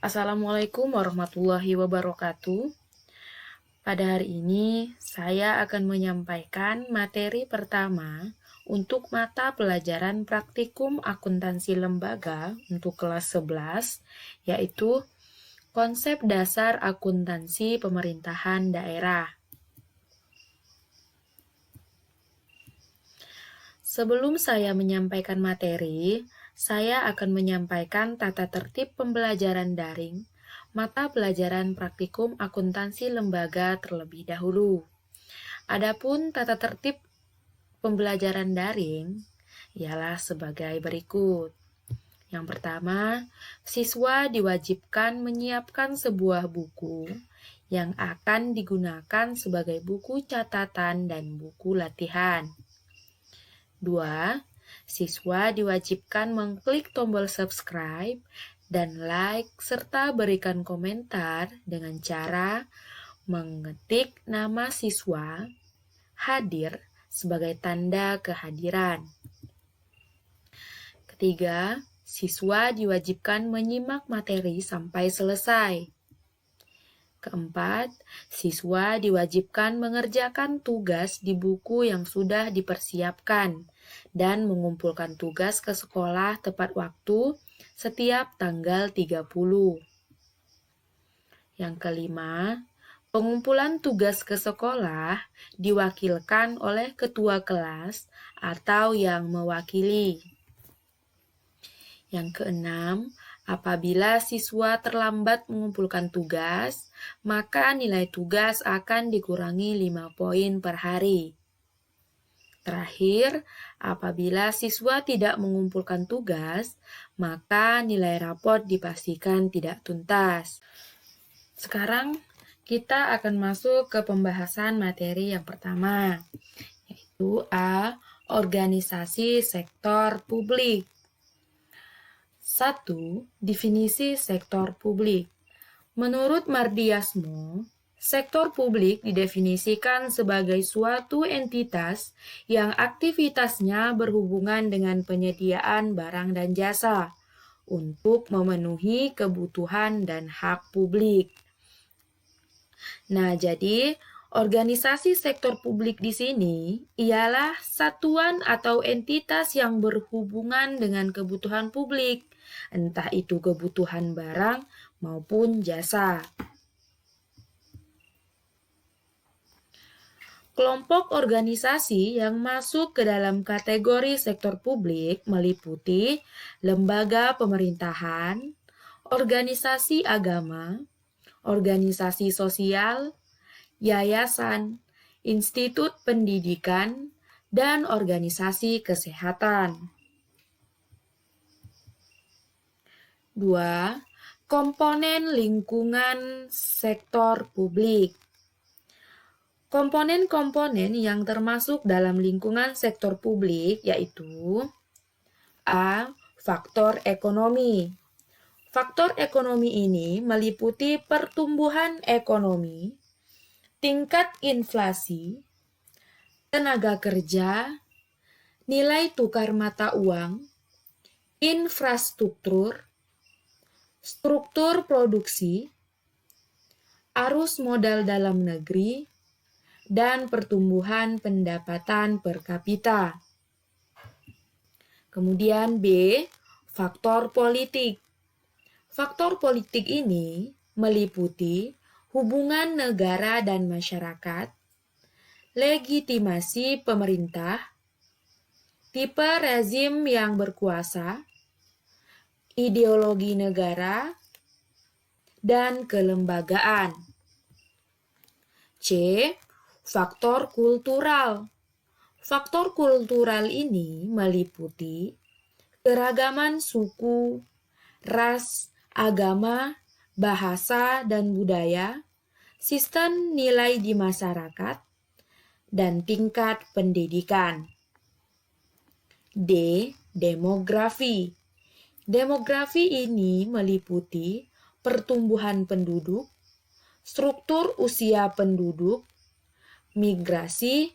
Assalamualaikum warahmatullahi wabarakatuh. Pada hari ini, saya akan menyampaikan materi pertama untuk mata pelajaran praktikum akuntansi lembaga untuk kelas 11, yaitu konsep dasar akuntansi pemerintahan daerah. Sebelum saya menyampaikan materi, saya akan menyampaikan tata tertib pembelajaran daring mata pelajaran praktikum akuntansi lembaga terlebih dahulu. Adapun tata tertib pembelajaran daring ialah sebagai berikut. Yang pertama, siswa diwajibkan menyiapkan sebuah buku yang akan digunakan sebagai buku catatan dan buku latihan. 2. Siswa diwajibkan mengklik tombol subscribe dan like serta berikan komentar dengan cara mengetik nama siswa hadir sebagai tanda kehadiran. Ketiga, siswa diwajibkan menyimak materi sampai selesai. Keempat, siswa diwajibkan mengerjakan tugas di buku yang sudah dipersiapkan dan mengumpulkan tugas ke sekolah tepat waktu setiap tanggal 30. Yang kelima, pengumpulan tugas ke sekolah diwakilkan oleh ketua kelas atau yang mewakili. Yang keenam, apabila siswa terlambat mengumpulkan tugas, maka nilai tugas akan dikurangi 5 poin per hari. Terakhir, apabila siswa tidak mengumpulkan tugas, maka nilai rapor dipastikan tidak tuntas. Sekarang kita akan masuk ke pembahasan materi yang pertama, yaitu A. Organisasi sektor publik. 1. Definisi sektor publik. Menurut Mardiasmo, sektor publik didefinisikan sebagai suatu entitas yang aktivitasnya berhubungan dengan penyediaan barang dan jasa untuk memenuhi kebutuhan dan hak publik. Nah, jadi organisasi sektor publik di sini ialah satuan atau entitas yang berhubungan dengan kebutuhan publik, entah itu kebutuhan barang maupun jasa. Kelompok organisasi yang masuk ke dalam kategori sektor publik meliputi lembaga pemerintahan, organisasi agama, organisasi sosial, yayasan, institut pendidikan, dan organisasi kesehatan. 2. Komponen lingkungan sektor publik. Komponen-komponen yang termasuk dalam lingkungan sektor publik yaitu A. Faktor ekonomi. Faktor ekonomi ini meliputi pertumbuhan ekonomi, tingkat inflasi, tenaga kerja, nilai tukar mata uang, infrastruktur, struktur produksi, arus modal dalam negeri, dan pertumbuhan pendapatan per kapita. Kemudian B. Faktor politik. Faktor politik ini meliputi hubungan negara dan masyarakat, legitimasi pemerintah, tipe rezim yang berkuasa, ideologi negara, dan kelembagaan. C. Faktor kultural. Faktor kultural ini meliputi keragaman suku, ras, agama, bahasa, dan budaya, sistem nilai di masyarakat, dan tingkat pendidikan. D. Demografi. Demografi ini meliputi pertumbuhan penduduk, struktur usia penduduk, migrasi,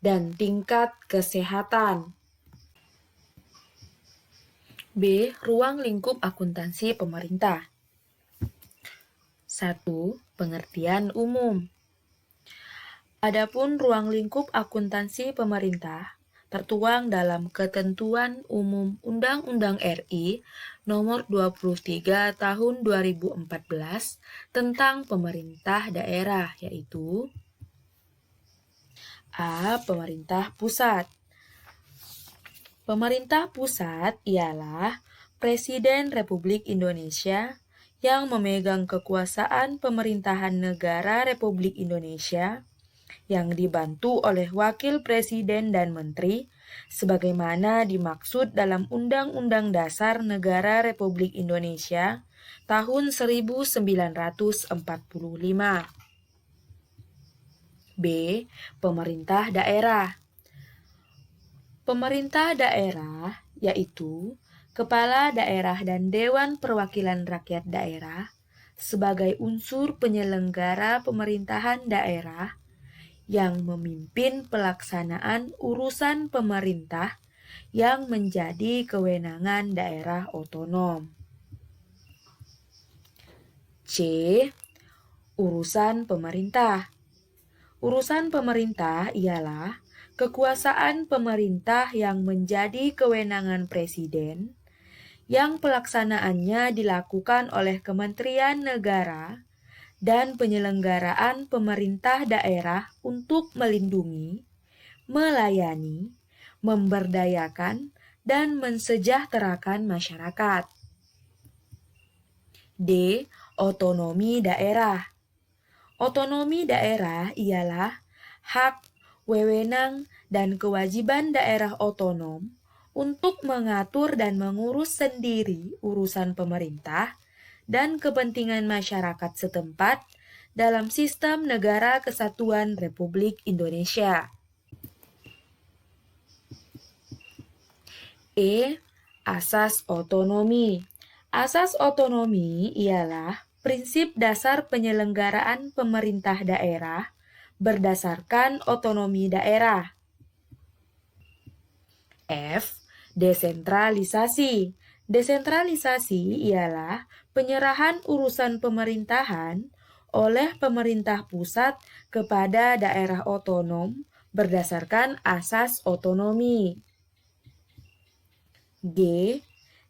dan tingkat kesehatan. B. Ruang lingkup akuntansi pemerintah. 1. Pengertian umum. Adapun ruang lingkup akuntansi pemerintah tertuang dalam Ketentuan Umum Undang-Undang RI Nomor 23 Tahun 2014 tentang pemerintah daerah, yaitu A. Pemerintah pusat. Pemerintah pusat ialah Presiden Republik Indonesia yang memegang kekuasaan pemerintahan negara Republik Indonesia yang dibantu oleh Wakil Presiden dan Menteri, sebagaimana dimaksud dalam Undang-Undang Dasar Negara Republik Indonesia tahun 1945. B. Pemerintah daerah. Pemerintah daerah yaitu Kepala Daerah dan Dewan Perwakilan Rakyat Daerah sebagai unsur penyelenggara pemerintahan daerah yang memimpin pelaksanaan urusan pemerintah yang menjadi kewenangan daerah otonom. C. Urusan pemerintah. Urusan pemerintah ialah kekuasaan pemerintah yang menjadi kewenangan presiden, yang pelaksanaannya dilakukan oleh Kementerian Negara dan penyelenggaraan pemerintah daerah untuk melindungi, melayani, memberdayakan, dan mensejahterakan masyarakat. D. Otonomi daerah. Otonomi daerah ialah hak, wewenang, dan kewajiban daerah otonom untuk mengatur dan mengurus sendiri urusan pemerintah dan kepentingan masyarakat setempat dalam sistem negara kesatuan Republik Indonesia. E. Asas otonomi. Asas otonomi ialah prinsip dasar penyelenggaraan pemerintah daerah berdasarkan otonomi daerah. F. Desentralisasi. Desentralisasi ialah penyerahan urusan pemerintahan oleh pemerintah pusat kepada daerah otonom berdasarkan asas otonomi. G.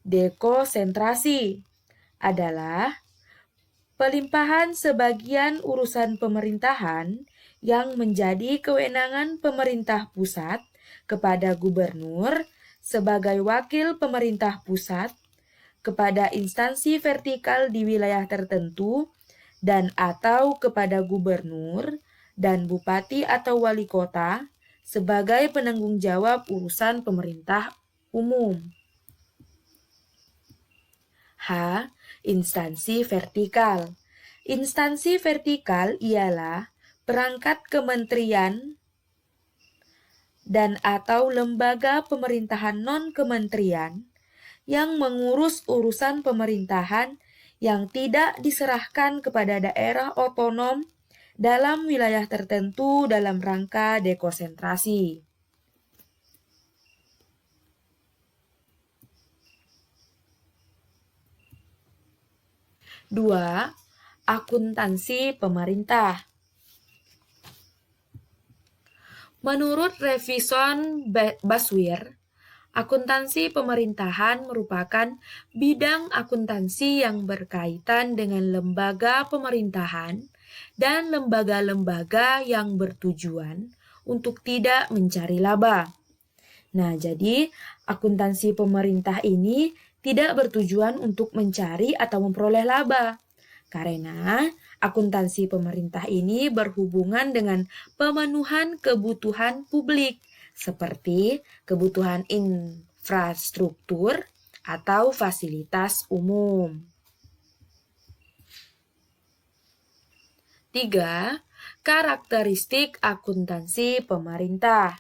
Dekonsentrasi adalah pelimpahan sebagian urusan pemerintahan yang menjadi kewenangan pemerintah pusat kepada gubernur sebagai wakil pemerintah pusat, kepada instansi vertikal di wilayah tertentu, dan atau kepada gubernur dan bupati atau wali kota sebagai penanggung jawab urusan pemerintah umum. H. Instansi vertikal. Instansi vertikal ialah perangkat kementerian dan atau lembaga pemerintahan non-kementerian yang mengurus urusan pemerintahan yang tidak diserahkan kepada daerah otonom dalam wilayah tertentu dalam rangka dekonsentrasi. Dua, akuntansi pemerintah. Menurut Revison Baswir, akuntansi pemerintahan merupakan bidang akuntansi yang berkaitan dengan lembaga pemerintahan dan lembaga-lembaga yang bertujuan untuk tidak mencari laba. Nah, jadi akuntansi pemerintah ini tidak bertujuan untuk mencari atau memperoleh laba. Karena akuntansi pemerintah ini berhubungan dengan pemenuhan kebutuhan publik, seperti kebutuhan infrastruktur atau fasilitas umum. 3. Karakteristik akuntansi pemerintah.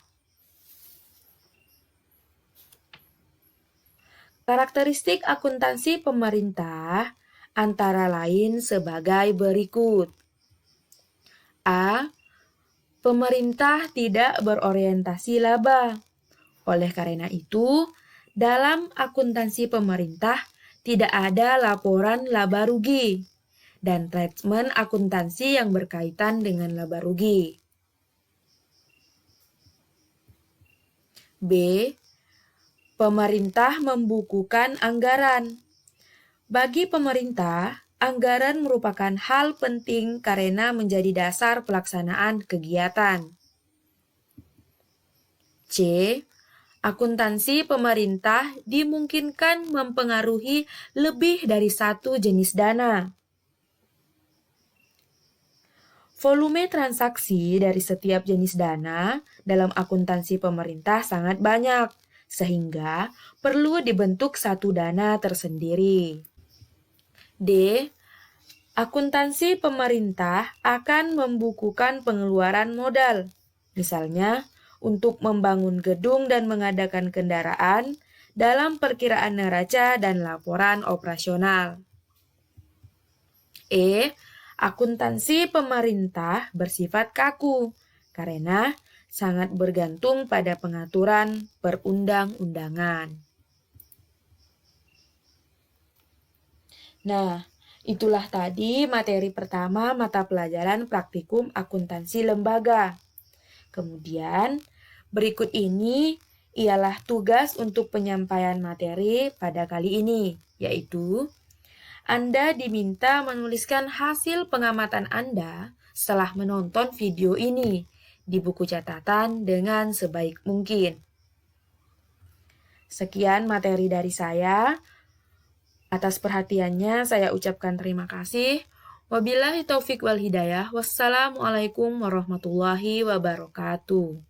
Karakteristik akuntansi pemerintah antara lain sebagai berikut. A. Pemerintah tidak berorientasi laba. Oleh karena itu, dalam akuntansi pemerintah tidak ada laporan laba rugi. dan treatment akuntansi yang berkaitan dengan laba rugi. B. Pemerintah membukukan anggaran. Bagi pemerintah, anggaran merupakan hal penting karena menjadi dasar pelaksanaan kegiatan. C. Akuntansi pemerintah dimungkinkan mempengaruhi lebih dari satu jenis dana. Volume transaksi dari setiap jenis dana dalam akuntansi pemerintah sangat banyak, sehingga perlu dibentuk satu dana tersendiri. D. Akuntansi pemerintah akan membukukan pengeluaran modal, misalnya untuk membangun gedung dan mengadakan kendaraan dalam perkiraan neraca dan laporan operasional. E. Akuntansi pemerintah bersifat kaku karena sangat bergantung pada pengaturan perundang-undangan. Nah, itulah tadi materi pertama mata pelajaran praktikum akuntansi lembaga. Kemudian, berikut ini ialah tugas untuk penyampaian materi pada kali ini, yaitu Anda diminta menuliskan hasil pengamatan Anda setelah menonton video ini di buku catatan dengan sebaik mungkin. Sekian materi dari saya. Atas perhatiannya saya ucapkan terima kasih. Wabillahi taufik wal hidayah. Wassalamualaikum warahmatullahi wabarakatuh.